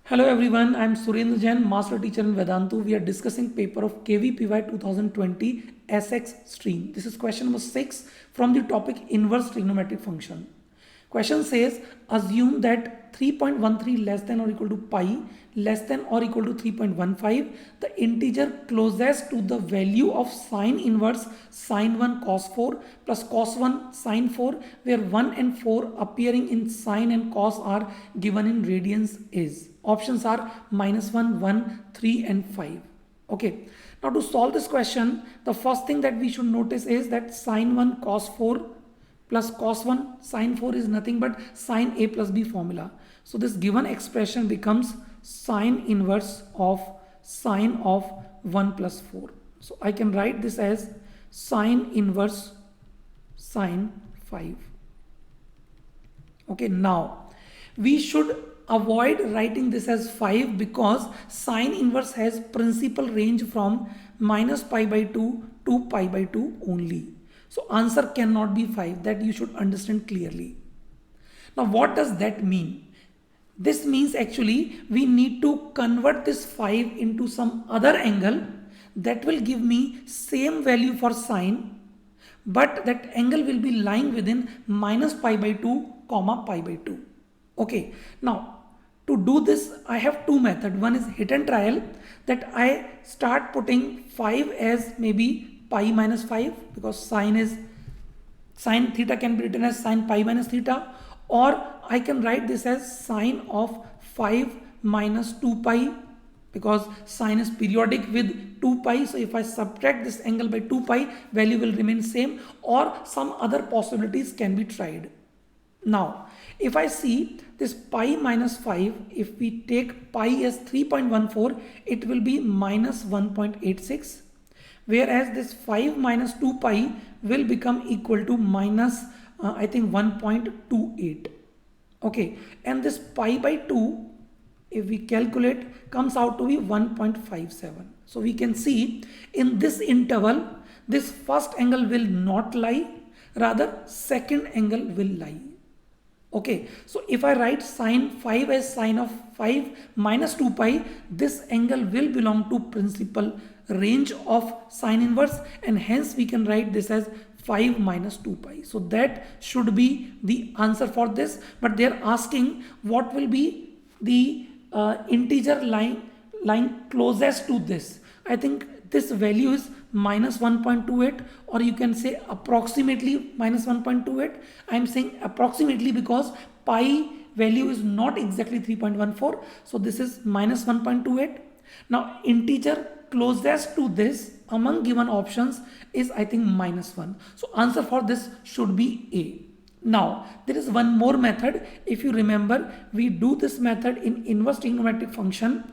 Hello everyone, I am Surendra Jain, Master Teacher in Vedantu. We are discussing paper of KVPY 2020 SX stream. This is question number 6 from the topic inverse trigonometric function. Question says, assume that 3.13 less than or equal to pi less than or equal to 3.15, the integer closest to the value of sine inverse sine 1 cos 4 plus cos 1 sine 4, where 1 and 4 appearing in sine and cos are given in radians is. Options are -1, 1, 3 and 5. Okay. Now to solve this question, the first thing that we should notice is that sine 1 cos 4 plus cos 1 sine 4 is nothing but sine a plus b formula. So this given expression becomes sine inverse of sine of 1 plus 4. So I can write this as sine inverse sine 5. Okay, now we should avoid writing this as 5 because sine inverse has principal range from minus pi by 2 to pi by 2 only. So answer cannot be 5, that you should understand clearly. Now what does that mean? This means actually we need to convert this 5 into some other angle that will give me same value for sine, but that angle will be lying within minus pi by 2 comma pi by 2. Okay, now to do this I have two methods. One is hit and trial, that I start putting 5 as maybe pi minus 5 because sine theta can be written as sine pi minus theta, or I can write this as sine of 5 minus 2 pi because sine is periodic with 2 pi. So if I subtract this angle by 2 pi, value will remain same, or some other possibilities can be tried. Now if I see this pi minus 5, if we take pi as 3.14, it will be minus 1.86, whereas this 5 minus 2 pi will become equal to minus I think 1.28. Okay, and this pi by 2, if we calculate, comes out to be 1.57. So we can see in this interval this first angle will not lie, rather second angle will lie. Okay, so if I write sine 5 as sine of 5 minus 2 pi, this angle will belong to principal range of sine inverse, and hence we can write this as 5 minus 2 pi. So that should be the answer for this, but they are asking what will be the integer line closest to this. I think this value is minus 1.28, or you can say approximately minus 1.28. I am saying approximately because pi value is not exactly 3.14, so this is minus 1.28. Now integer closest to this among given options is I think minus 1. So answer for this should be A. Now there is one more method. If you remember, we do this method in inverse trigonometric function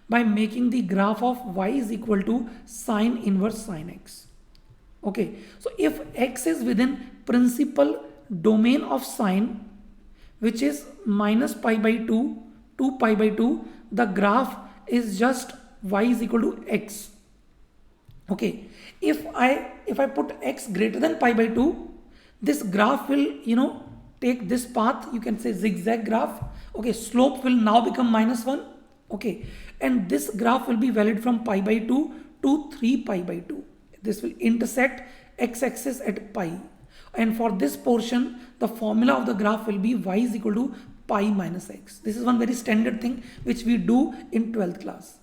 by making the graph of y is equal to sine inverse sine x. Okay, so if x is within principal domain of sine, which is minus pi by 2 to pi by 2, the graph is just y is equal to x. Okay, if I put x greater than pi by 2, this graph will take this path, you can say zigzag graph. Okay, slope will now become minus 1. Okay, and this graph will be valid from pi by 2 to 3 pi by 2. This will intersect x-axis at pi, and for this portion the formula of the graph will be y is equal to pi minus x. This is one very standard thing which we do in 12th class.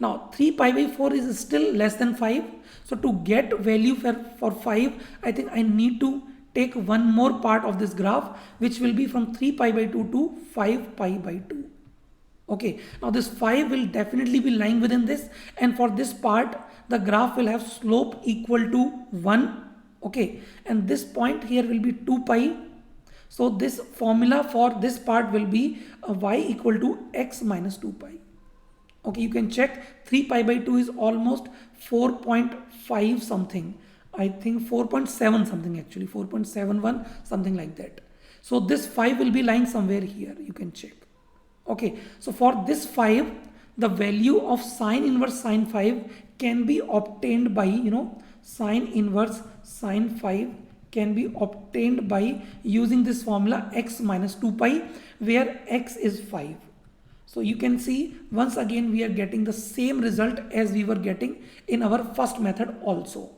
Now 3 pi by 4 is still less than 5, so to get value for 5, I think I need to take one more part of this graph, which will be from 3 pi by 2 to 5 pi by 2. Okay, now this 5 will definitely be lying within this, and for this part the graph will have slope equal to 1. Okay, and this point here will be 2 pi. So this formula for this part will be y equal to x minus 2 pi. Okay, you can check 3 pi by 2 is almost 4.5 something. I think 4.7 something, actually 4.71 something like that. So this 5 will be lying somewhere here, you can check. Okay, so for this 5, the value of sine inverse sine 5 can be obtained by sine inverse sine 5 can be obtained by using this formula x minus 2 pi, where x is 5. So you can see once again we are getting the same result as we were getting in our first method also.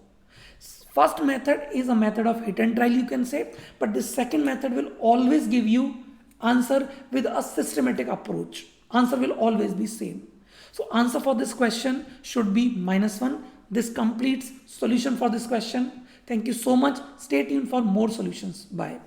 First method is a method of hit and trial, you can say, but the second method will always give you answer with a systematic approach. Answer will always be same. So answer for this question should be -1. This completes solution for this question. Thank you so much. Stay tuned for more solutions. Bye.